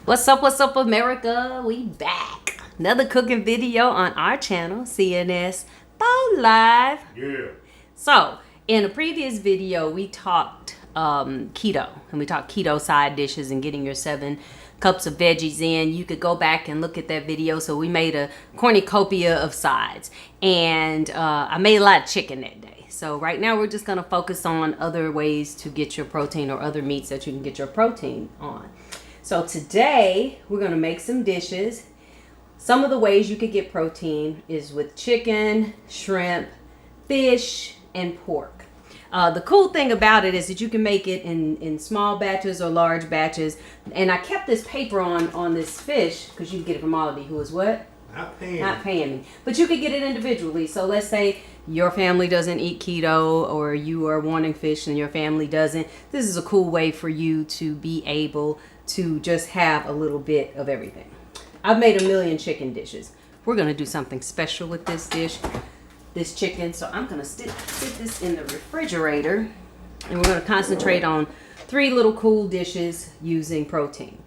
What's up, America? We back. Another cooking video on our channel, CNS Thought Live. Yeah. So, in a previous video, we talked keto. And we talked keto side dishes and getting your 7 cups of veggies in. You could go back and look at that video. So, we made a cornucopia of sides. And I made a lot of chicken that day. So, right now, we're just going to focus on other ways to get your protein or other meats that you can get your protein on. So today we're going to make some dishes. Some of the ways you could get protein is with chicken, shrimp, fish, and pork. The cool thing about it is that you can make it in small batches or large batches. And I kept this paper on this fish because you can get it from Aldi, who is what? Not paying. Not paying me. But you could get it individually. So let's say your family doesn't eat keto or you are wanting fish and your family doesn't. This is a cool way for you to be able to just have a little bit of everything. I've made a million chicken dishes. We're going to do something special with this dish, this chicken. So I'm going to sit this in the refrigerator and we're going to concentrate on 3 little cool dishes using protein.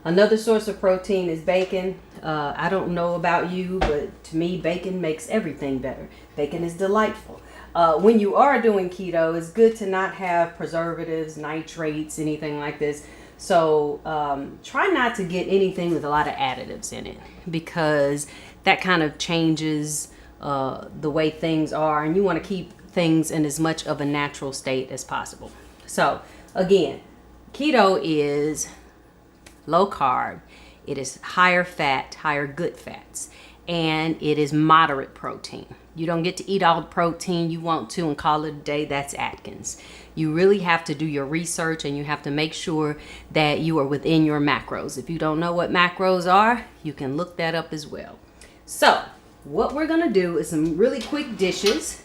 Another source of protein is bacon. I don't know about you, but to me, bacon makes everything better. Bacon is delightful. When you are doing keto, it's good to not have preservatives, nitrates, anything like this. So try not to get anything with a lot of additives in it because that kind of changes the way things are. And you want to keep things in as much of a natural state as possible. So again, keto is low carb, it is higher fat, higher good fats, and it is moderate protein. You don't get to eat all the protein you want to and call it a day. That's Atkins. You really have to do your research and you have to make sure that you are within your macros. If you don't know what macros are, you can look that up as well. So what we're gonna do is some really quick dishes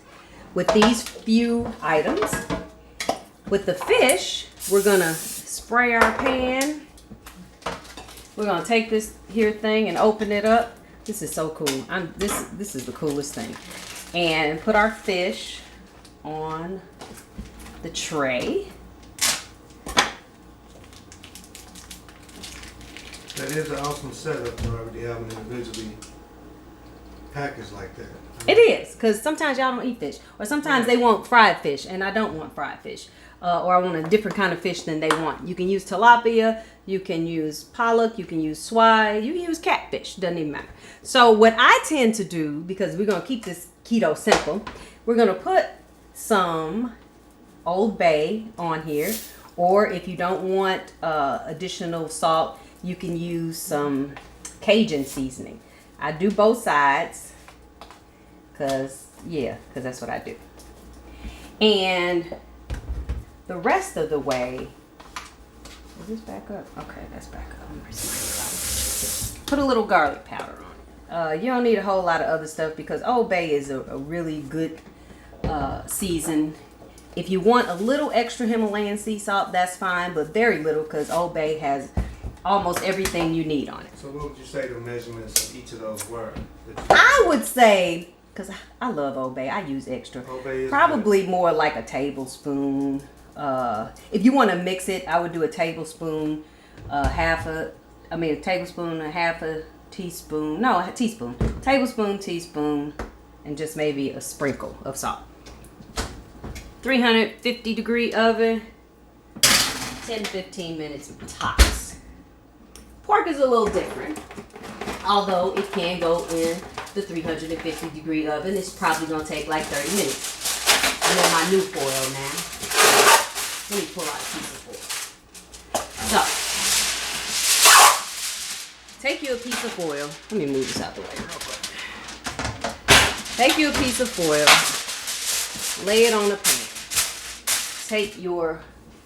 with these few items. With the fish, we're gonna spray our pan. We're gonna take this here thing and open it up. This is so cool. This is the coolest thing. And put our fish on the tray. That is an awesome setup for already having individually packaged like that. It is, because sometimes y'all don't eat fish. Or sometimes they want fried fish, and I don't want fried fish. Or I want a different kind of fish than they want. You can use tilapia, you can use pollock, you can use swai, you can use catfish, doesn't even matter. So what I tend to do, because we're going to keep this keto simple, we're going to put some Old Bay on here. Or if you don't want additional salt, you can use some Cajun seasoning. I do both sides because that's what I do. And the rest of the way, is this back up? Okay, that's back up. Put a little garlic powder on it. You don't need a whole lot of other stuff because Old Bay is a really good season. If you want a little extra Himalayan sea salt, that's fine, but very little because Old Bay has almost everything you need on it. So what would you say the measurements of each of those were? I would say, because I love Old Bay, I use extra. Old Bay is probably good. More like a tablespoon. If you want to mix it, I would do a tablespoon, a tablespoon, a half a teaspoon. No, a teaspoon. Tablespoon, teaspoon, and just maybe a sprinkle of salt. 350-degree oven, 10-15 minutes tops. Pork is a little different, although it can go in the 350-degree oven. It's probably going to take like 30 minutes. I'm on my new foil now. Let me pull out a piece of foil. So, take you a piece of foil. Let me move this out the way real quick. Take you a piece of foil, lay it on the pan. Take your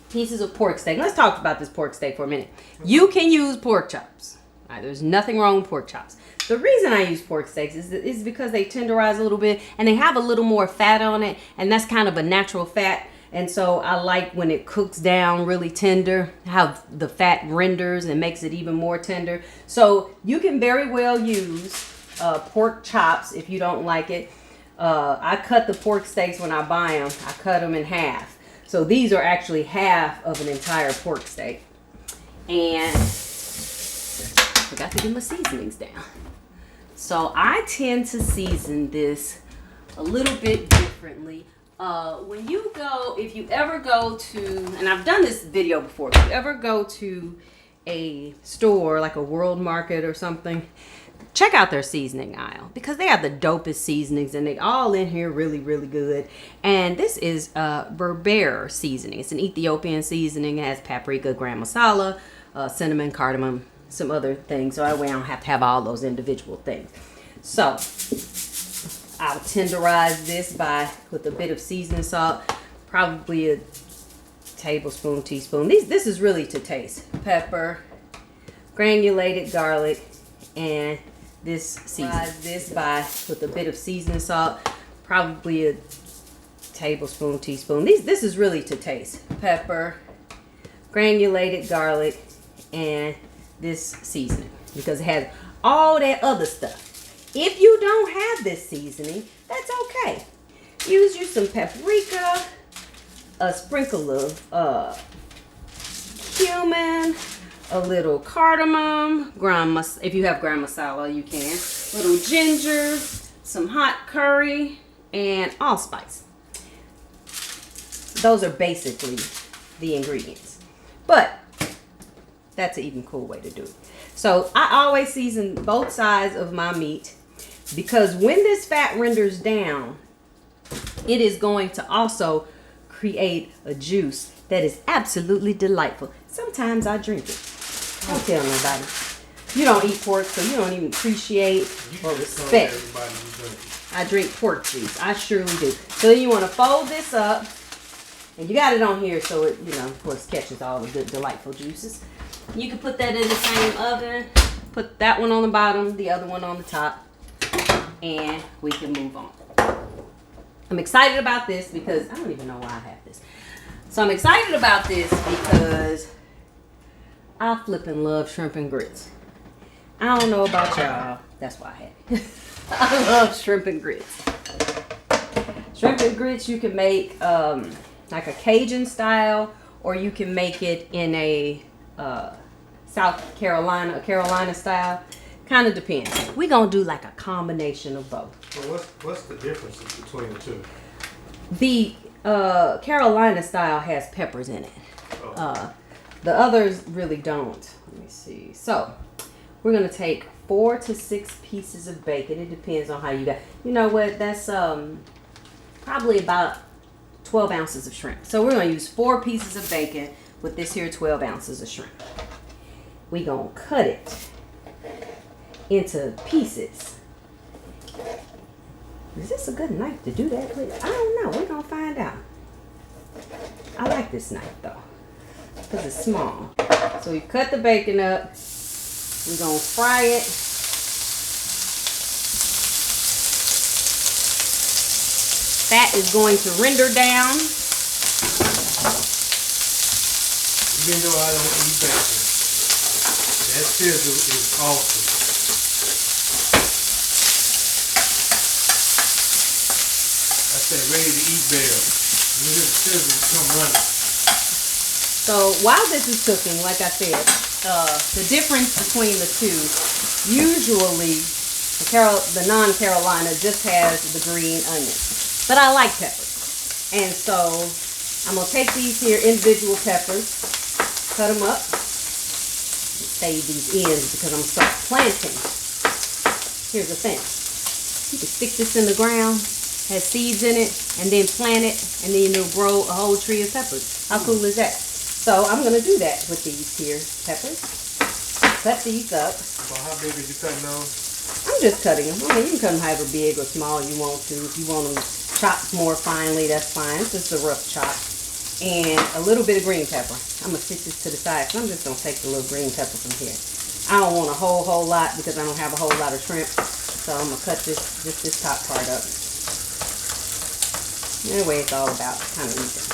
pieces of pork steak. Let's talk about this pork steak for a minute. You can use pork chops. All right, there's nothing wrong with pork chops. The reason I use pork steaks is because they tenderize a little bit and they have a little more fat on it, and that's kind of a natural fat. And so I like when it cooks down really tender, how the fat renders and makes it even more tender. So you can very well use pork chops if you don't like it. I cut the pork steaks when I buy them. I cut them in half. So these are actually half of an entire pork steak. And forgot to get my seasonings down. So I tend to season this a little bit differently. When you go, if you ever go to, and I've done this video before, if you ever go to a store like a World Market or something, check out their seasoning aisle because they have the dopest seasonings and they all in here really, really good. And this is Berber seasoning. It's an Ethiopian seasoning. It has paprika, gram masala, cinnamon, cardamom, some other things. So that way I don't have to have all those individual things. So I'll tenderize this with a bit of seasoning salt, probably a tablespoon, teaspoon. This is really to taste. Pepper, granulated garlic, and this seasoning. This with a bit of seasoning salt, probably a tablespoon, teaspoon. This is really to taste. Pepper, granulated garlic, and this seasoning because it has all that other stuff. If you don't have this seasoning, that's okay. Use you some paprika, a sprinkle of cumin, a little cardamom, if you have gram masala, you can. Little ginger, some hot curry, and allspice. Those are basically the ingredients. But that's an even cool way to do it. So I always season both sides of my meat because when this fat renders down, it is going to also create a juice that is absolutely delightful. Sometimes I drink it. Don't tell nobody. You don't eat pork, so you don't even appreciate or respect. I drink pork juice. I surely do. So then you want to fold this up, and you got it on here so it, of course, catches all the good, delightful juices. You can put that in the same oven. Put that one on the bottom, the other one on the top, and we can move on. I'm excited about this because I don't even know why I have this. So I'm excited about this because I flippin' love shrimp and grits. I don't know about y'all. That's why I had it. I love shrimp and grits. Shrimp and grits you can make like a Cajun style, or you can make it in a Carolina style. Kind of depends. We're going to do like a combination of both. Well, what's the differences between the two? The Carolina style has peppers in it. Oh. The others really don't. Let me see. So we're going to take 4 to 6 pieces of bacon. It depends on how you got. You know what? That's probably about 12 ounces of shrimp. So we're going to use 4 pieces of bacon with this here 12 ounces of shrimp. We're going to cut it into pieces. Is this a good knife to do that with? I don't know. We're going to find out. I like this knife though because it's small. So we cut the bacon up. We're going to fry it. Fat is going to render down. Even though I don't eat bacon, that sizzle is awesome. That's that ready to eat bell. You hear the sizzle come running. So while this is cooking, like I said, the difference between the two, usually the non-Carolina just has the green onions. But I like peppers. And so I'm going to take these here individual peppers, cut them up, save these ends because I'm going to start planting. Here's the thing. You can stick this in the ground, has seeds in it, and then plant it, and then it'll grow a whole tree of peppers. How cool is that? So I'm going to do that with these here peppers. Cut these up. Well, how big are you cutting those? I'm just cutting them. I mean, you can cut them however big or small you want to. If you want them chopped more finely, that's fine. It's just a rough chop. And a little bit of green pepper. I'm going to stick this to the side because I'm just going to take the little green pepper from here. I don't want a whole lot because I don't have a whole lot of shrimp. So I'm going to cut this top part up. Anyway, it's all about kind of even.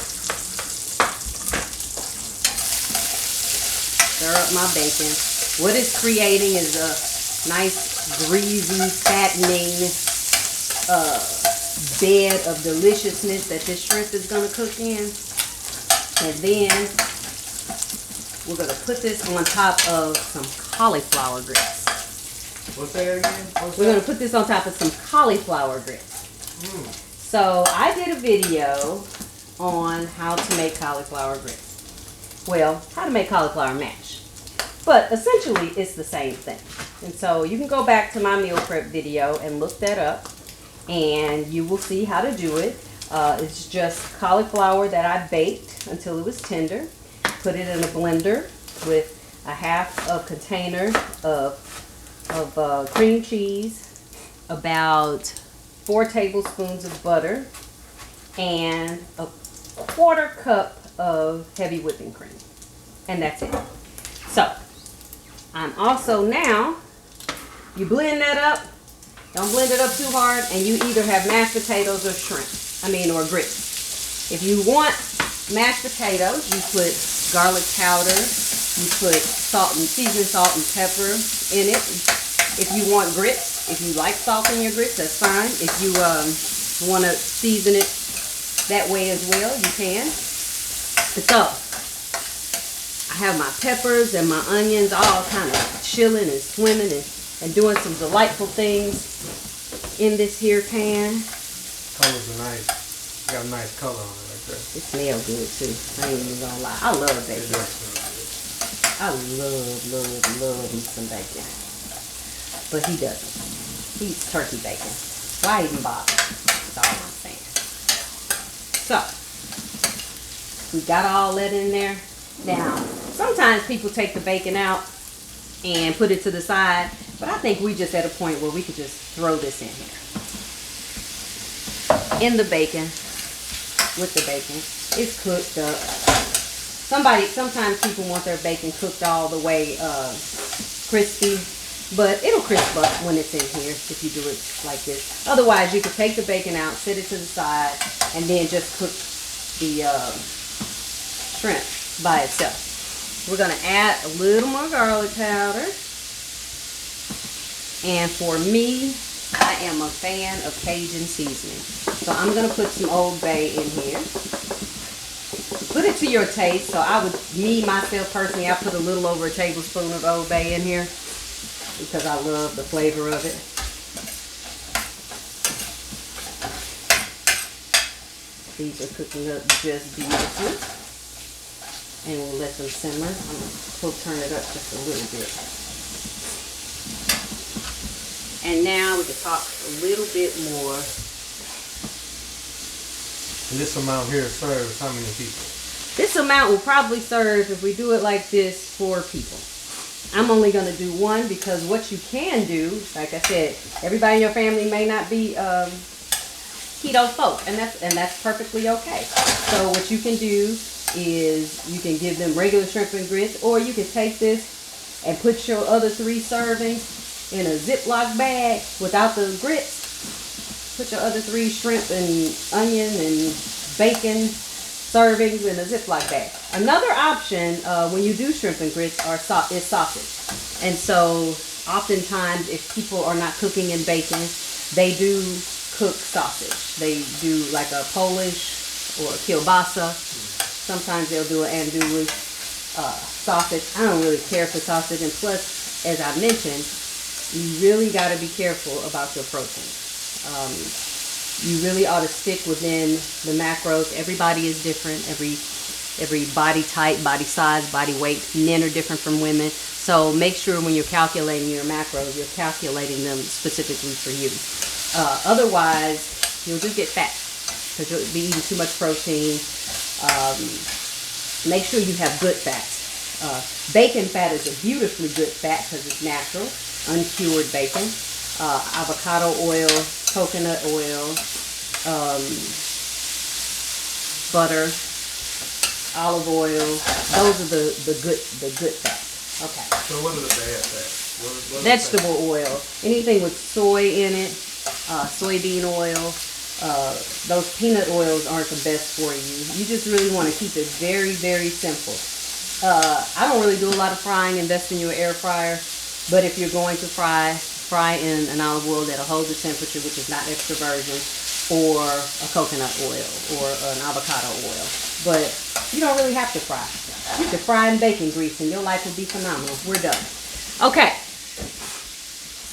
Stir up my bacon. What it's creating is a nice, greasy, fattening bed of deliciousness that this shrimp is going to cook in. And then we're going to put this on top of some cauliflower grits. What's that again? We're gonna put this on top of some cauliflower grits. So I did a video on how to make cauliflower grits. Well, how to make cauliflower mash. But essentially it's the same thing. And so you can go back to my meal prep video and look that up and you will see how to do it. It's just cauliflower that I baked until it was tender. Put it in a blender with a half a container of cream cheese, about 4 tablespoons of butter, and a 1/4 cup of heavy whipping cream. And that's it. So, I'm also now, you blend that up, don't blend it up too hard, and you either have mashed potatoes or or grits. If you want mashed potatoes, you put garlic powder, you put seasoning salt and pepper in it. If you want grits, if you like salt in your grits, that's fine. If you want to season it that way as well, you can. So, I have my peppers and my onions all kind of chilling and swimming and doing some delightful things in this here pan. Colors are nice. Got a nice color on it right there. It smells good too. I ain't even gonna lie. I love bacon. I love me some bacon. But he doesn't. He eats turkey bacon. Why even bother? That's all I'm saying. So, we got all that in there. Now, sometimes people take the bacon out and put it to the side, but I think we just at a point where we could just throw this in here. In the bacon, with the bacon, it's cooked up. Sometimes people want their bacon cooked all the way crispy, but it'll crisp up when it's in here if you do it like this. Otherwise, you could take the bacon out, set it to the side, and then just cook the shrimp by itself. We're gonna add a little more garlic powder. And for me, I am a fan of Cajun seasoning. So I'm gonna put some Old Bay in here. Put it to your taste. So myself personally, I put a little over a tablespoon of Old Bay in here because I love the flavor of it. These are cooking up just beautifully. And we'll let them simmer. I'm gonna turn it up just a little bit. And now we can talk a little bit more. And this amount here serves how many people? This amount will probably serve, if we do it like this, 4 people. I'm only going to do 1 because what you can do, like I said, everybody in your family may not be keto folk, and that's perfectly okay. So what you can do is you can give them regular shrimp and grits, or you can take this and put your other 3 servings in a Ziploc bag without the grits. Put your other 3 shrimp and onion and bacon servings in a Ziploc bag. Another option when you do shrimp and grits is sausage. And so oftentimes if people are not cooking in bacon, they do cook sausage. They do like a Polish or a kielbasa. Sometimes they'll do an andouille sausage. I don't really care for sausage, and plus, as I mentioned, you really got to be careful about your protein. You really ought to stick within the macros. Everybody is different. Every body type, body size, body weight. Men are different from women. So make sure when you're calculating your macros, you're calculating them specifically for you. Otherwise, you'll just get fat because you'll be eating too much protein. Make sure you have good fats. Bacon fat is a beautifully good fat because it's natural, uncured bacon. Avocado oil, coconut oil, butter, olive oil. Those are the good fats. Okay. So what are the bad fats? What Vegetable oil. Anything with soy in it, soybean oil. Those peanut oils aren't the best for you. You just really want to keep it very, very simple. I don't really do a lot of frying. Invest in your air fryer. But if you're going to fry in an olive oil that'll hold the temperature, which is not extra virgin, or a coconut oil, or an avocado oil. But you don't really have to fry. You can fry in bacon grease and your life will be phenomenal. We're done. Okay.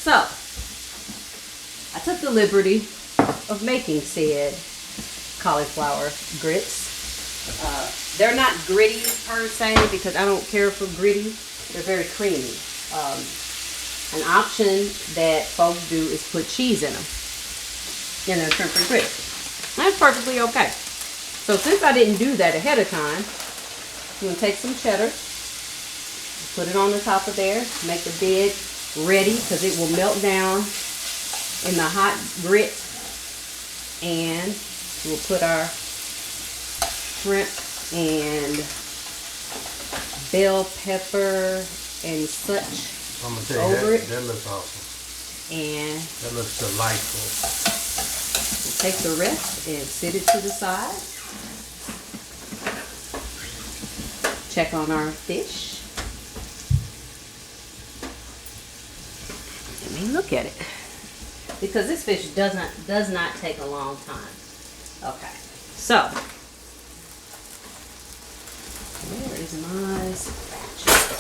So, I took the liberty of making said cauliflower grits. They're not gritty per se because I don't care for gritty. They're very creamy. An option that folks do is put cheese in them. And they're shrimp-free grits. That's perfectly okay. So since I didn't do that ahead of time, I'm going to take some cheddar, put it on the top of there, make the bed ready because it will melt down in the hot grit. And we'll put our shrimp and bell pepper and such I'm gonna tell you over it. That looks awesome. And that looks delightful. We'll take the rest and sit it to the side. Check on our fish. Let me look at it. Because this fish does not take a long time. Okay. So, where is my spatula?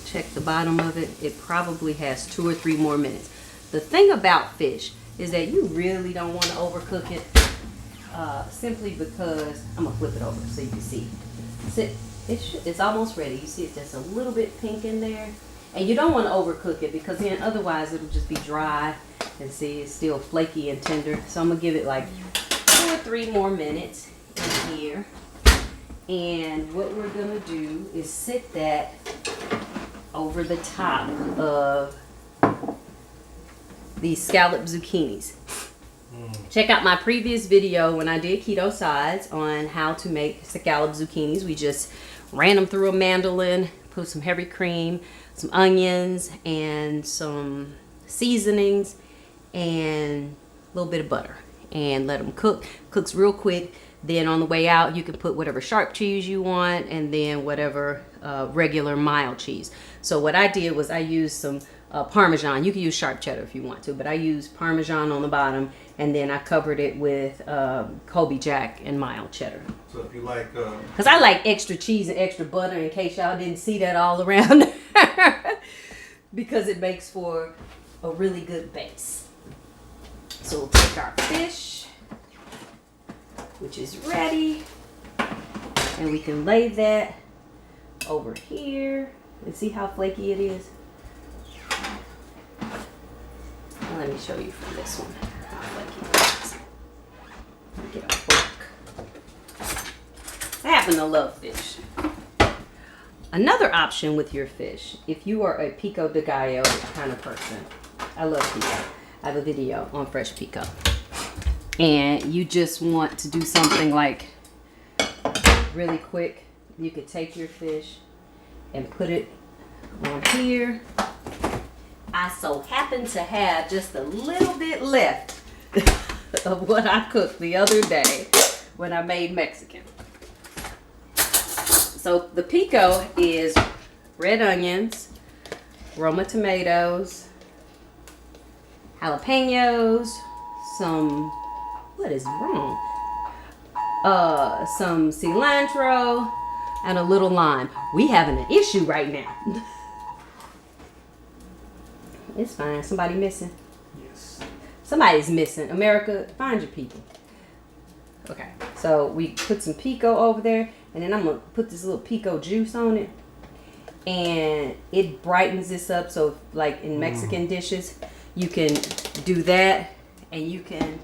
Check the bottom of it. It probably has 2 or 3 more minutes. The thing about fish is that you really don't want to overcook it, simply because I'm gonna flip it over so you can see. It's almost ready. You see it's just a little bit pink in there, and you don't want to overcook it because then otherwise it'll just be dry. And see, it's still flaky and tender. So I'm gonna give it like 2 or 3 more minutes in here. And what we're gonna do is sit that over the top of these scallop zucchinis. Check out my previous video when I did keto sides on how to make scallop zucchinis. We just ran them through a mandolin, put some heavy cream, some onions, and some seasonings, and a little bit of butter, and let them cook. Cooks real quick. Then on the way out, you can put whatever sharp cheese you want, and then whatever regular mild cheese. So what I did was I used some Parmesan. You can use sharp cheddar if you want to, but I used Parmesan on the bottom, and then I covered it with Colby Jack and mild cheddar. So if you like... Because I like extra cheese and extra butter, in case y'all didn't see that all around. Because it makes for a really good base. So we'll take our fish, which is ready, and we can lay that over here and see how flaky it is. Now let me show you from this one how flaky it is. Let me get a fork. I happen to love fish. Another option with your fish, if you are a pico de gallo kind of person, I love pico. I have a video on fresh pico. And you just want to do something like really quick, you could take your fish and put it on here. I so happen to have just a little bit left of what I cooked the other day when I made Mexican. So the pico is red onions, Roma tomatoes, jalapenos, some, what is wrong? Some cilantro, and a little lime. We having an issue right now. It's fine. Somebody missing? Yes. Somebody's missing. America, find your people. Okay, so we put some pico over there, and then I'm gonna put this little pico juice on it, and it brightens this up. So like in Mexican dishes, you can do that, and you can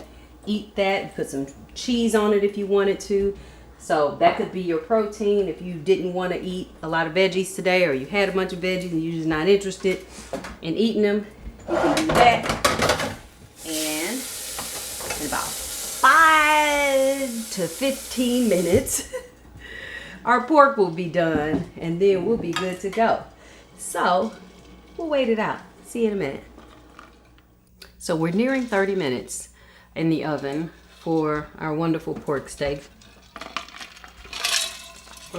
eat that, put some cheese on it if you wanted to. So that could be your protein if you didn't want to eat a lot of veggies today, or you had a bunch of veggies and you're just not interested in eating them. You can do that. And in about 5 to 15 minutes, our pork will be done, and then we'll be good to go. So we'll wait it out. See you in a minute. So we're nearing 30 minutes in the oven for our wonderful pork steak.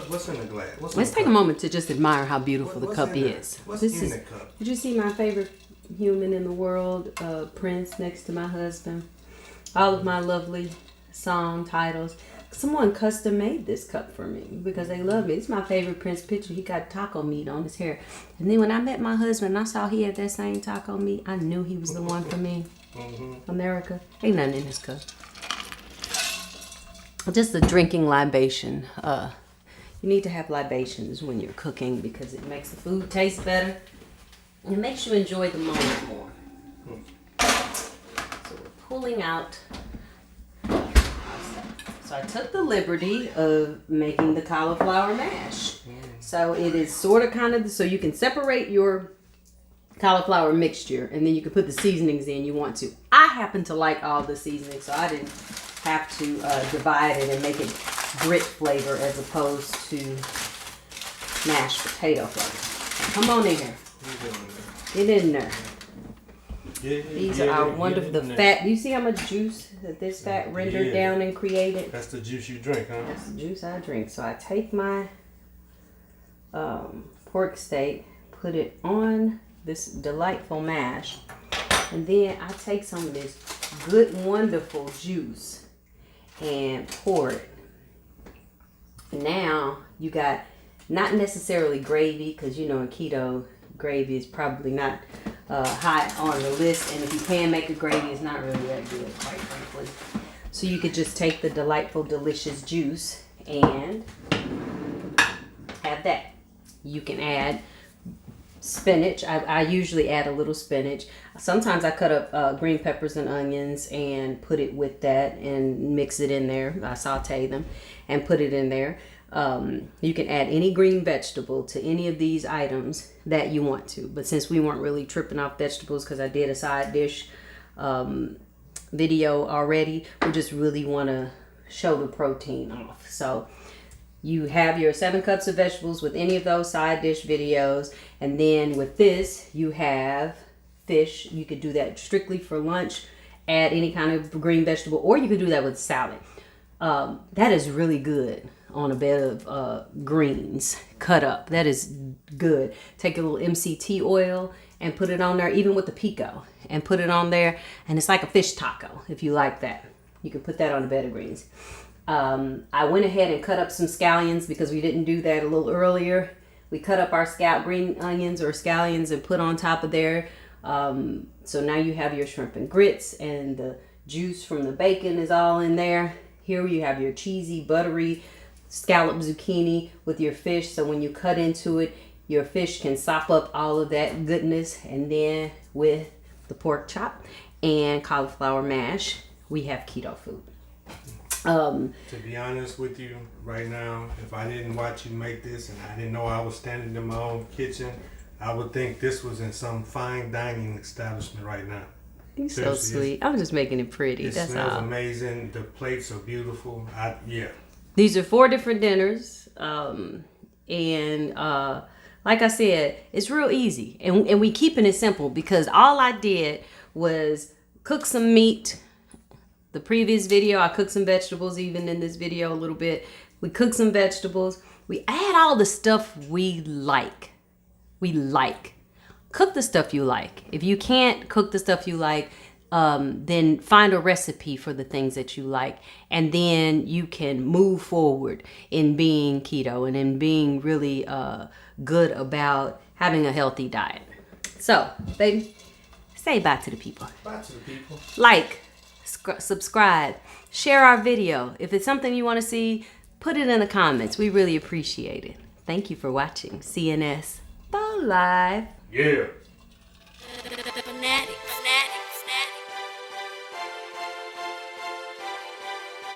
What's in the glass? Let's take a moment to just admire how beautiful the cup is. What's This in is. the cup? Did you see my favorite human in the world, Prince, next to my husband? All of my lovely song titles. Someone custom made this cup for me because they love me. It's my favorite Prince picture. He got taco meat on his hair. And then when I met my husband, I saw he had that same taco meat. I knew he was the one for me. America. Ain't nothing in this cup. Just a drinking libation. You need to have libations when you're cooking because it makes the food taste better. And it makes you enjoy the moment more. So we're pulling out. So I took the liberty of making the cauliflower mash. So it is sort of kind of, so you can separate your cauliflower mixture and then you can put the seasonings in you want to. I happen to like all the seasonings, so I didn't have to divide it and make it grit flavor as opposed to mashed potato flavor. Come on in here. Get in there. These are wonderful. The fat. You see how much juice that this fat rendered down and created? That's the juice you drink, huh? That's the juice I drink. So I take my pork steak, put it on this delightful mash, and then I take some of this good, wonderful juice and pour it. Now you got not necessarily gravy, because you know in keto gravy is probably not high on the list, and if you can make a gravy, it's not really that good, quite frankly. So you could just take the delightful, delicious juice and have that. You can add spinach. I usually add a little spinach. Sometimes I cut up green peppers and onions and put it with that and mix it in there. I saute them and put it in there. You can add any green vegetable to any of these items that you want to. But since we weren't really tripping off vegetables because I did a side dish video already, we just really want to show the protein off. So you have your 7 cups of vegetables with any of those side dish videos. And then with this, you have fish. You could do that strictly for lunch. Add any kind of green vegetable, or you could do that with salad. That is really good on a bed of greens cut up. That is good. Take a little MCT oil and put it on there, even with the pico, and put it on there. And it's like a fish taco, if you like that. You can put that on a bed of greens. I went ahead and cut up some scallions because we didn't do that a little earlier. We cut up our green onions or scallions and put on top of there. So now you have your shrimp and grits, and the juice from the bacon is all in there. Here you have your cheesy, buttery scallop zucchini with your fish. So when you cut into it, your fish can sop up all of that goodness. And then with the pork chop and cauliflower mash, we have keto food. To be honest with you, right now, if I didn't watch you make this and I didn't know I was standing in my own kitchen, I would think this was in some fine dining establishment right now. You're so sweet. I'm just making it pretty. It That's smells all. Amazing. The plates are beautiful. Yeah. These are 4 different dinners. And like I said, it's real easy. And we keeping it simple because all I did was cook some meat. The previous video, I cooked some vegetables, even in this video a little bit. We cook some vegetables. We add all the stuff we like. Cook the stuff you like. If you can't cook the stuff you like, then find a recipe for the things that you like. And then you can move forward in being keto and in being really good about having a healthy diet. So, baby, say bye to the people. Bye to the people. Like, subscribe, share our video. If it's something you want to see, put it in the comments. We really appreciate it. Thank you for watching CNS Live. Yeah.